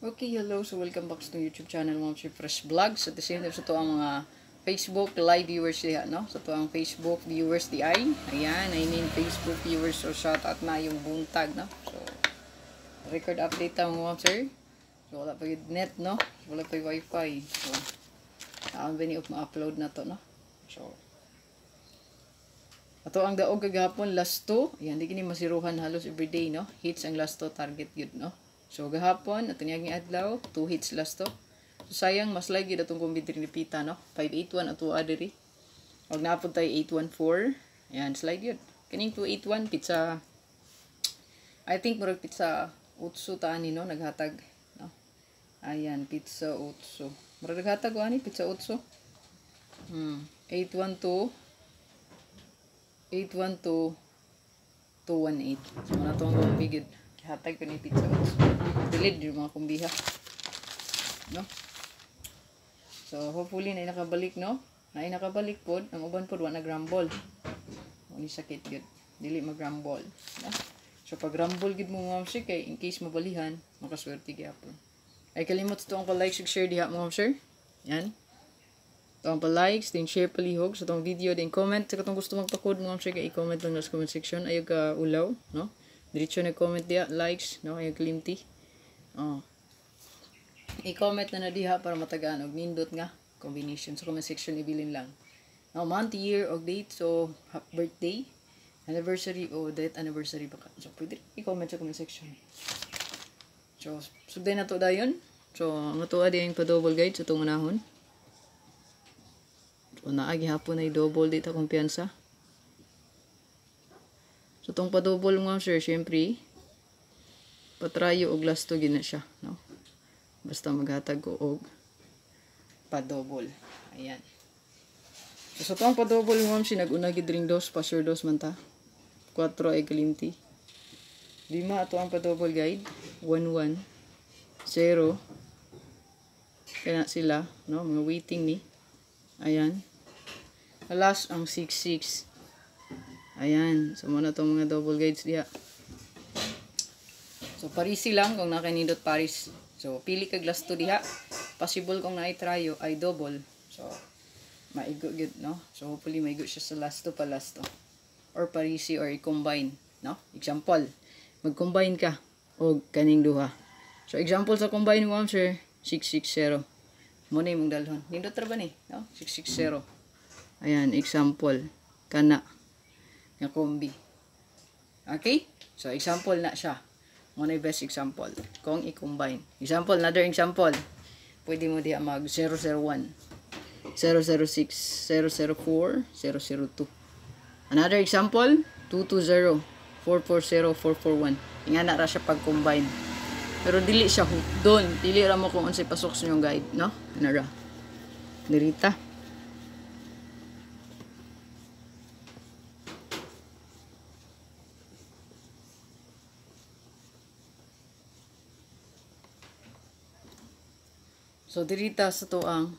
Okay, hello. So, welcome back to YouTube channel mo, si Fresh Vlogs. At the same time, sa ito ang mga Facebook live viewers diha, no? Sa ito ang Facebook viewers di ay. Ayan, I mean Facebook viewers. So, shout out na yung buntag, no? So, record update ang mga sir. So, wala pa yung net, no? Wala pa yung wifi. So, saan ba ni ma-upload na to, no? So, ato ang daog kagahapon, last 2. Ayan, di kini masiruhan halos everyday, no? Hits ang last 2 target yun, no? So, gahapon, ato niyang adlaw, 2 hits last 2. So, sayang, mas lagi datong kumbidri ni Pita, no? 581 ato adiri. Huwag naapod tayo 814. Ayan, slide yun. Kaning 281, pizza, I think, murag pizza utso taan ni, no? Naghatag, no? Ayan, pizza utso. Murag naghatag o ani, pizza utso. 812. 812 218. So, na itong kumbigid. Hatag ko ni pizza. Delete yung mga kumbiha. No? So, hopefully, na nakabalik, no? Na nakabalik po. Ang uban po, wala nag-rumble. Hindi sakit yun. Dili mag-rumble. No? So, pag rumble gid mo mga sir, kay in case mabalihan, makaswerte gyapon. Ay, kalimot ito ang pa-like, share diha mga sir. Yan. Itong pa-likes, din share palihog sa itong video, din comment. Sa katong gusto magpa-code mo, sure, i-comment lang sa comment section. Ayog ka ulaw, no? Diretso na comment diha, likes, no? Ayog klimti. Oh. I-comment na diha para matagaan og nindot nga combination sa comment section, ibilin lang. Now, month, year, og date, so birthday, anniversary, o date anniversary baka. So, pwede i-comment sa comment section. So, sugday na to dayon. So, ang atuwa din yung pa-double guide sa itong unahon. So, naagi hapon ay double dito kumpiyansa. So, itong pa-double mga sir, syempre, patrayo og last to gina siya, no? Basta maghatag ko og pa-double. Ayan. So, sa itong pa-double mga sir, nag-una gid ring dos, pa-sure dos man ta. 4 ay kalimti. 5 ato ang pa-double guide. 1-1. 0. Kaya sila, no? Mga waiting ni. Ayan. Last ang 6-6. Ayan. So, muna itong mga double guides diya. So, parisi lang kung nakanindot paris. So, pili kag last to diha. Possible kung na-try ay double. So, maigo good, no? So, hopefully maigo siya sa last to pa last to. Or parisi or i-combine, no? Example, mag-combine ka o kaning duha. So, example sa combine mo, sir, 660. Muna yung mong dalhon. Nindot ra ba ni? No? 660. Ayan, example. Kana. Nga kombi. Okay? So, example na siya. Muna yung best example. Kung i-combine. Example, another example. Pwede mo diya mag 001, 006, 004, 002. Another example, 220, 440, 441. Ingana ra siya pag-combine. Pero dili siya doon. Dili ra mo kung unsay pasok sa inyong guide, no? Nara. Dirita. So, dirita sa to ang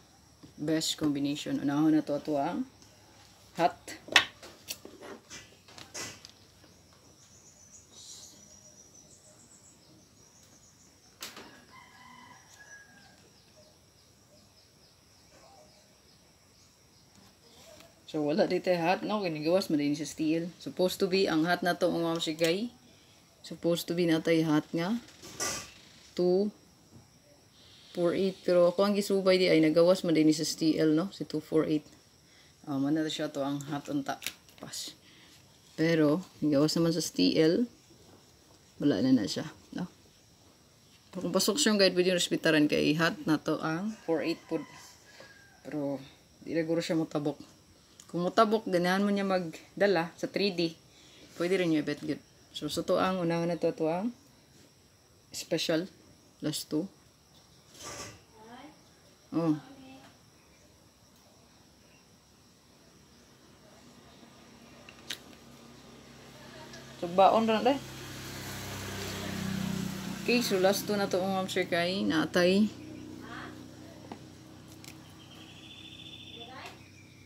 best combination. Unahon na to ang hot. So, wala dito hot, no? Kinigawas, madaling sa steel. Supposed to be, ang hot na to, mga masigay. Supposed to be natay hot nga. 2, 4-8. Pero ako ang gisubay di ay nagawas man din sa steel, no? Si 248. Man na siya to ang hot unta. Pas. Pero, nagawas naman sa steel. Wala na siya, no? Kung pasok siyang guide, pwede yung respetaran kay hot na to ang 4-8 po. Pero, di na guro siya mutabok. Kung mutabok, ganahan mo niya magdala sa 3D. Pwede rin yung ibet good. So, sa to ang, unahan na to ang special. Last 2. Oh. So, baon rin dahil. Okay, so last 2 na to ang sir kay natay.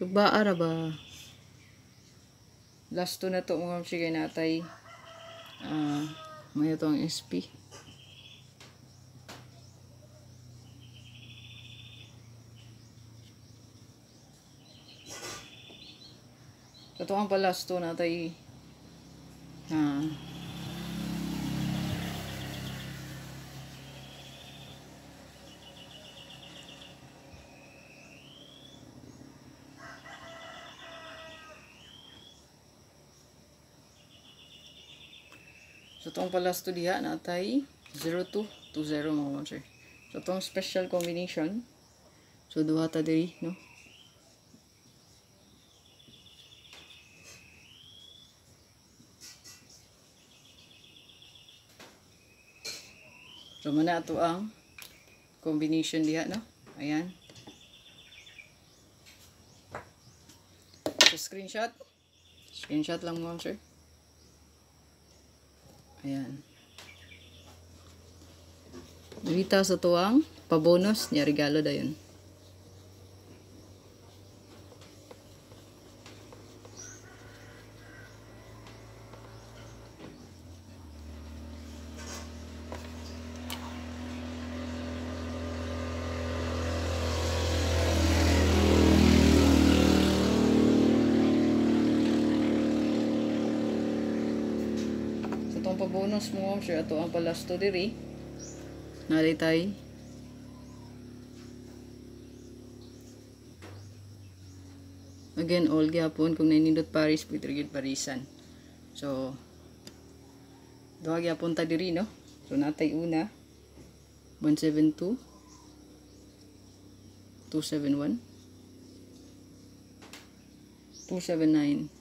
So, baara ba? Last 2 na to ang sir kay natay. May ito ang SP. Kato ang palas to natay so itong palas to diha natay 0220 mga monster. So itong special combination, so duha ta diri, no? So mana ato ang combination diha, no? Ayan. So screenshot lang mga monster. Ayan. Dito sa tuwang pabonus niya regalo dayon. So itong pabonus mo sure ato ang palasto diri. Nalitay again all gyapon kung nainindot Paris pwede gid parisan. So duha gyapon ta diri, no? So natay una 172 271 279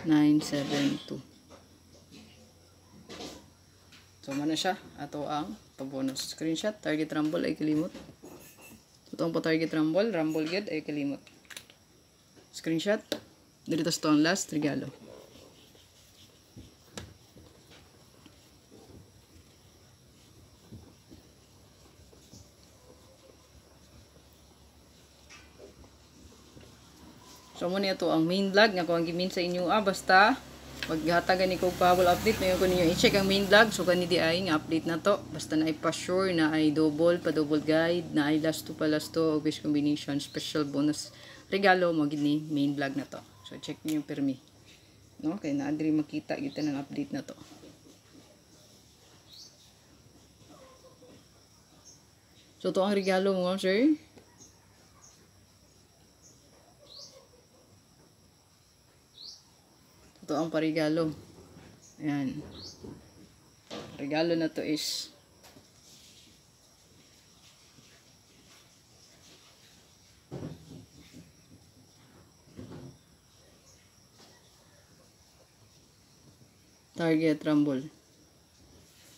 972. So, mana siya? Ato ang pabonus. Screenshot. Target rumble ay kalimot. So, itong po target rumble. Rumble gid ay kalimot. Screenshot. Dito sa ang last regalo. So, muna ito ang main vlog nga ko ang gimin sa inyo. Basta maghatagan ni ko pahabol update mayon ko ninyo i-check ang main vlog. So kanidi ay nga update na to, basta na ay pa-sure na ay double guide na ay last 2 obvious combination special bonus regalo mo gid ni main vlog na to. So check niyo permi, no, kay naa diri makita kita ng update na to. So to ang regalo mo, sir. Ito ang parigalo. Ayan. Regalo na to is Target Rumble.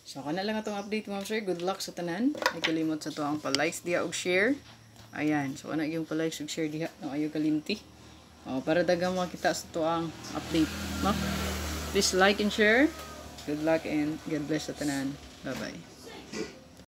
So, kana lang itong update mo, sir. Good luck sa tanan. Ay kalimot sa to ang pa-likes diha og share. Ayan. So, ana yung pa-likes ug share diha. No, ayo kalimti. Para dagang makita sa to ang update. No? Please like and share. Good luck and God bless sa tanan. Bye-bye.